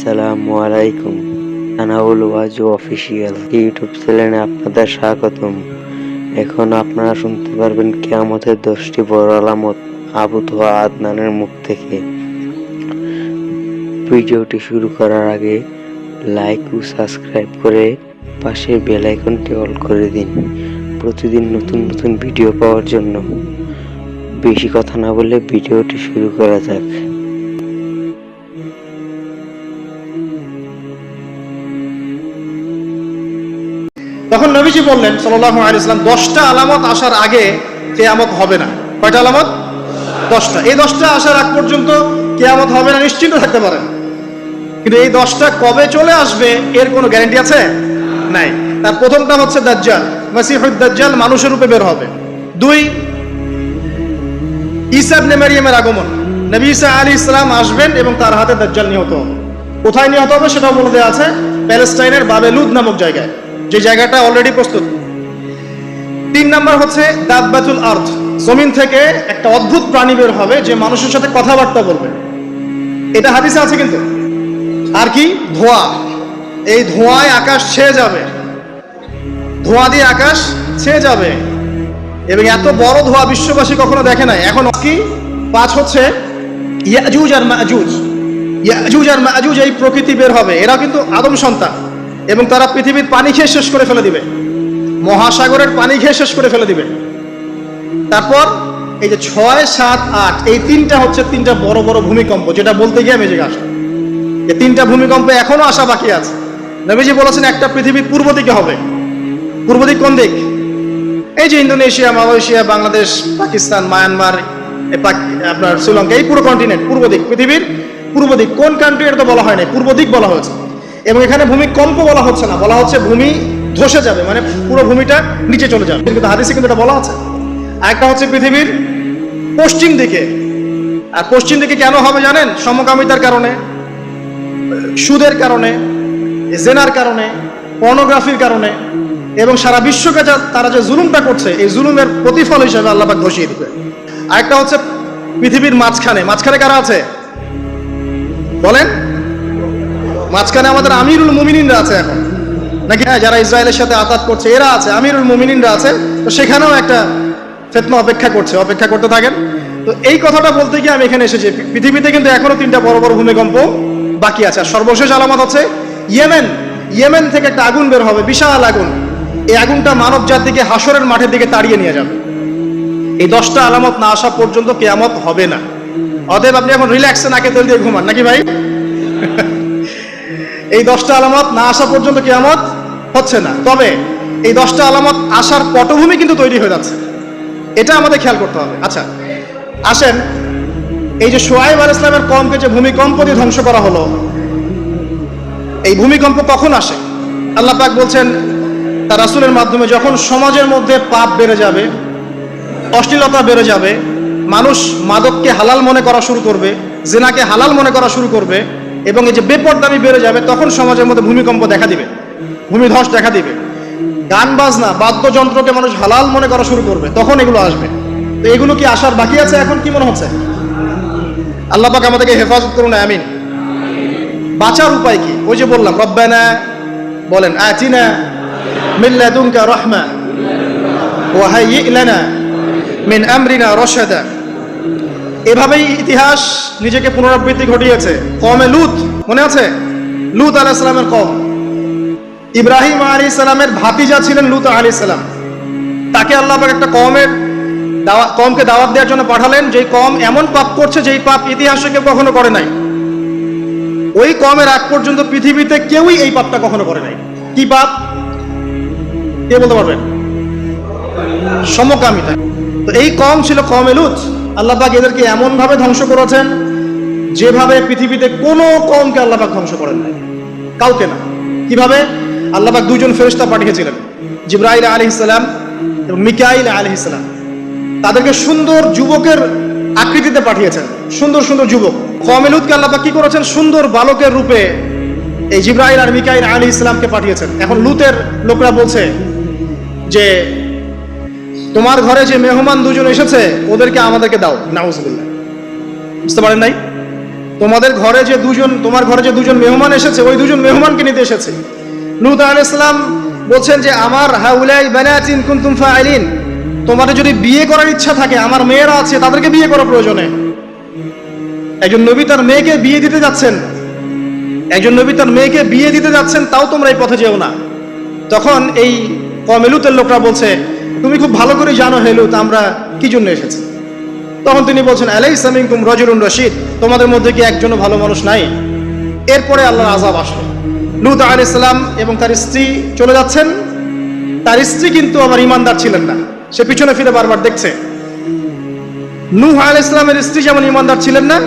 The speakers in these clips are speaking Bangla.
আসসালামু আলাইকুম। আনাউল ওয়াজু অফিসিয়াল ইউটিউব চ্যানেলে আপনাদের স্বাগতম। এখন আপনারা শুনতে পারবেন কিয়ামতের 10টি বড় আলামত আবু তোহা আদনানের মুখ থেকে। ভিডিওটি শুরু করার আগে লাইক ও সাবস্ক্রাইব করে পাশে বেল আইকনটি অল করে দিন প্রতিদিন নতুন নতুন ভিডিও পাওয়ার জন্য। বেশি কথা না বলে ভিডিওটি শুরু করা যাক। তখন নবীজি বললেন সাল্লাল্লাহু আলাইহি ওয়াসাল্লাম 10টা আলামত আসার আগে কিয়ামত হবে না। কয়টা আলামত? 10টা। এই 10টা আসার আগ পর্যন্ত কিয়ামত হবে না নিশ্চিন্ত থাকতে পারেন। কিন্তু এই 10টা কবে চলে আসবে এর কোনো গ্যারান্টি আছে? নাই। তার প্রথমটা হচ্ছে দাজ্জাল, মাসিহুদ দাজ্জাল মানুষের রূপে বের হবে। 2, ঈসা ইবনে মারইয়ামের আগমন। নবী ঈসা আলাইহিস সালাম আসবেন এবং তার হাতে দাজ্জাল নিহত হবে। কোথায় নিহত হবে সেটাও বলে দেওয়া আছে, প্যালেস্টাইনের বাবেলুদ নামক জায়গায়, যে জায়গাটা অলরেডি প্রস্তুত। 3 নাম্বার হচ্ছে দাব্বাতুল আরদ, জমিন থেকে একটা অদ্ভুত প্রাণী বের হবে যে মানুষের সাথে কথাবার্তা বলবে। এটা হাদিসে আছে কিন্তু। আর কি? ধোঁয়া। এই ধোঁয়ায় আকাশ ছেয়ে যাবে, ধোঁয়া দিয়ে আকাশ ছেয়ে যাবে এবং এত বড় ধোঁয়া বিশ্ববাসী কখনো দেখে নাই। এখন কি? 5 হচ্ছে ইয়াজুজ আর মাজুজ। ইয়াজুজ আর মাজুজ এই প্রকৃতি বের হবে, এরা কিন্তু আদম সন্তান এবং তারা পৃথিবীর পানি খেয়ে শেষ করে ফেলে দিবে, মহাসাগরের পানি খেয়ে শেষ করে ফেলে দিবে। তারপর এই যে 6, 7, 8 এই 3টা হচ্ছে 3টা বড় বড় ভূমিকম্প, যেটা বলতে গিয়ে আমি যে আসা এই 3টা ভূমিকম্প এখনো আসা বাকি আছে। নবীজি বলেছেন একটা পৃথিবীর পূর্ব দিকে হবে। পূর্ব দিক কোন দিক? এই যে Indonesia, Malaysia, Bangladesh, Pakistan, Myanmar, আপনার শ্রীলঙ্কা, এই পুরো কন্টিনেন্ট পূর্ব দিক, পৃথিবীর পূর্ব দিক। কোন কান্ট্রি এটা তো বলা হয় না, পূর্ব দিক বলা হয়েছে। এবং এখানে ভূমিকম্প বলা হচ্ছে না, বলা হচ্ছে ভূমি ধসে যাবে, মানে পুরো ভূমিটা নিচে চলে যাবে। কিন্তু হাদিসে কিন্তু এটা বলা আছে। আরেকটা হচ্ছে পৃথিবীর পশ্চিম দিকে। আর পশ্চিম দিকে কেন হবে জানেন? সমকামিতার কারণে, সুদের কারণে, জেনার কারণে, পর্নোগ্রাফির কারণে এবং সারা বিশ্বকে তারা যে জুলুমটা করছে এই জুলুমের প্রতিফল হিসেবে আল্লাহ পাক ঘোষিয়ে দিবে। আরেকটা হচ্ছে পৃথিবীর মাঝখানে। মাঝখানে কারা আছে বলেন? মাঝখানে আমাদের আমিরুল মুমিনিনরা আছে এখন, নাকি? হ্যাঁ, যারা ইসরায়েলের সাথে আতাত করছে এরা আছে, আমিরুল মুমিনিনরা আছে। তো সেখানেও একটা ফিতনা অপেক্ষা করতে থাকেন। তো এই কথাটা বলতে গিয়ে আমি এখানে এসেছি। পৃথিবীতে কিন্তু এখনো 3টা বড় বড় ভূমিকম্প বাকি আছে। আর সর্বশেষ আলামত হচ্ছে ইয়েমেন থেকে একটা আগুন বের হবে, বিশাল আগুন। এই আগুনটা মানব জাতিকে হাসরের মাঠের দিকে তাড়িয়ে নিয়ে যাবে। এই 10টা আলামত না আসা পর্যন্ত কিয়ামত হবে না। অতএব আপনি এখন রিল্যাক্সে নাকে তেল দিয়ে ঘুমান, নাকি ভাই? এই 10টা আলামত না আসা পর্যন্ত কিয়ামত হচ্ছে না। তবে এই 10টা আলামত আসার পটভূমি কিন্তু তৈরি হয়ে যাচ্ছে, এটা আমাদের খেয়াল করতে হবে। আচ্ছা আসেন, এই যে শুআয়ব আলাইহিস সালামের কওমকে যে ভূমিকম্প দিয়ে ধ্বংস করা হলো, এই ভূমিকম্প কখন আসে? আল্লাহ পাক বলছেন তার রাসূলের মাধ্যমে, যখন সমাজের মধ্যে পাপ বেড়ে যাবে, অশ্লীলতা বেড়ে যাবে, মানুষ মাদককে হালাল মনে করা শুরু করবে, জিনাকে হালাল মনে করা শুরু করবে এবং এই যে বেপরদামি বেড়ে যাবে, তখন সমাজের মধ্যে ভূমিকম্প দেখা দিবে, ভূমিধস দেখা দিবে। গান বাজনা, বাদ্যযন্ত্রকে মানুষ হালাল মনে করা শুরু করবে, তখন এগুলো আসবে। তো এগুলো কি আসার বাকি আছে? এখন কি মনে হচ্ছে? আল্লাহ পাক আমাদেরকে হেফাজত করুন, আমিন। বাঁচার উপায় কি? ওই যে বললাম, রব্বানা বলেন, আতিনা মিন লাদুনকা রাহমা ওয়া হাইয়্ লানা মিন আমরিনা রাশাদা। এভাবেই ইতিহাস নিজেকে পুনরাবৃত্তি ঘটিয়েছে। কওমে লূত, মনে আছে? লূত আলাইহিস সালামের কওম, ইব্রাহিম আলাইহিস সালামের ভাতিজা ছিলেন লূত আলাইহিস সালাম। তাকে আল্লাহ পাক একটা কওমকে দাওয়াত দেওয়ার জন্য পাঠালেন, যেই কওম এমন পাপ করছে যেই পাপ ইতিহাসে কেউ কখনো করে নাই। ওই কওমের আগ পর্যন্ত পৃথিবীতে কেউই এই পাপটা কখনো করে নাই। কি পাপ? কে বলতে পারবেন? সমকামিতা। তো এই কওম ছিল কওমে লূত। আল্লাহ পাক এদেরকে এমন ভাবে ধ্বংস করেছেন যেভাবে পৃথিবীতে কোনো কওমকে আল্লাহ পাক ধ্বংস করেন নাই, কাউকে না। কিভাবে? আল্লাহ পাক 2জন ফেরেশতা পাঠিয়েছিলেন, জিবরাইল আলাইহিস সালাম এবং মিকাইল আলাইহিস সালাম। তাদেরকে সুন্দর যুবকের আকৃতিতে পাঠিয়েছেন, সুন্দর সুন্দর যুবক। কওমে লূতকে আল্লাহ পাক কি করেছেন? সুন্দর বালকের রূপে এই জিবরাইল আর মিকাইল আলাইহিস সালামকে পাঠিয়েছেন। এখন লূতের লোকরা বলছে যে তোমার ঘরে যে মেহমান 2জন এসেছে ওদেরকে আমাদেরকে দাও। নাউজুবিল্লাহ। বুঝতে পারেন নাই? তোমার ঘরে যে দুজন মেহমান এসেছে, ওই দুজন মেহমানকে নিতে এসেছে। লূত আলাইহিস সালাম বলছেন যে আমার হাউলাই বানাতিন কুনতুম ফাইলিন, তোমাদের যদি বিয়ে করার ইচ্ছা থাকে, আমার মেয়েরা আছে, তাদেরকে বিয়ে করা প্রয়োজনে। একজন নবী তার মেয়েকে বিয়ে দিতে যাচ্ছেন, তাও তোমরা এই পথে যেও না। তখন এই কওমে লূতের লোকরা বলছে, তুমি খুব ভালো করে জানো হে লূত আমরা কি জন্য এসেছি। তখন তিনি বলছেন, আলাইসা মিনকুম রাজুলুন রশিদ, তোমাদের মধ্যে কি একজনও ভালো মানুষ নাই? এরপরে আল্লাহর আযাব আসলো। লূত আলাইহিস সালাম এবং তার স্ত্রী চলে যাচ্ছেন। তার স্ত্রী কিন্তু আবার ঈমানদার ছিলেন না, সে পিছনে ফিরে বারবার দেখছে। নূহ আলাইহিস সালামের স্ত্রী যেমন ঈমানদার ছিলেন না,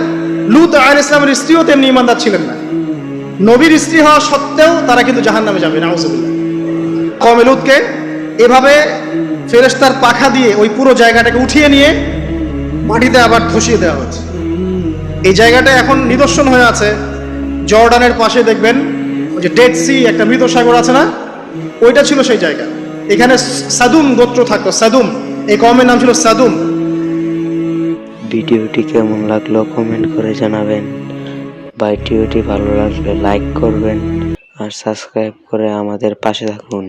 লূত আলাইহিস সালামের স্ত্রীও তেমনি ঈমানদার ছিলেন না। নবীর স্ত্রী হওয়া সত্ত্বেও তারা কিন্তু জাহান্নামে যাবে, নাউযুবিল্লাহ। কওমে লূতকে এভাবে ফেরেশতার পাখা দিয়ে ওই পুরো জায়গাটাকে উঠিয়ে নিয়ে মাটিতে আবার ধসিয়ে দেওয়া হয়েছে। এই জায়গাটা এখন নিদর্শন হয়ে আছে। জর্ডানের পাশে দেখবেন ওই যে ডেড সি, একটা মৃত সাগর আছে না, ওইটা ছিল সেই জায়গা। এখানে সাদুম গোত্র থাকতো, সাদুম, এই কওমের নাম ছিল সাদুম। ভিডিওটি কেমন লাগলো কমেন্ট করে জানাবেন। ভিডিওটি ভালো লাগলে লাইক করবেন আর সাবস্ক্রাইব করে আমাদের পাশে থাকুন।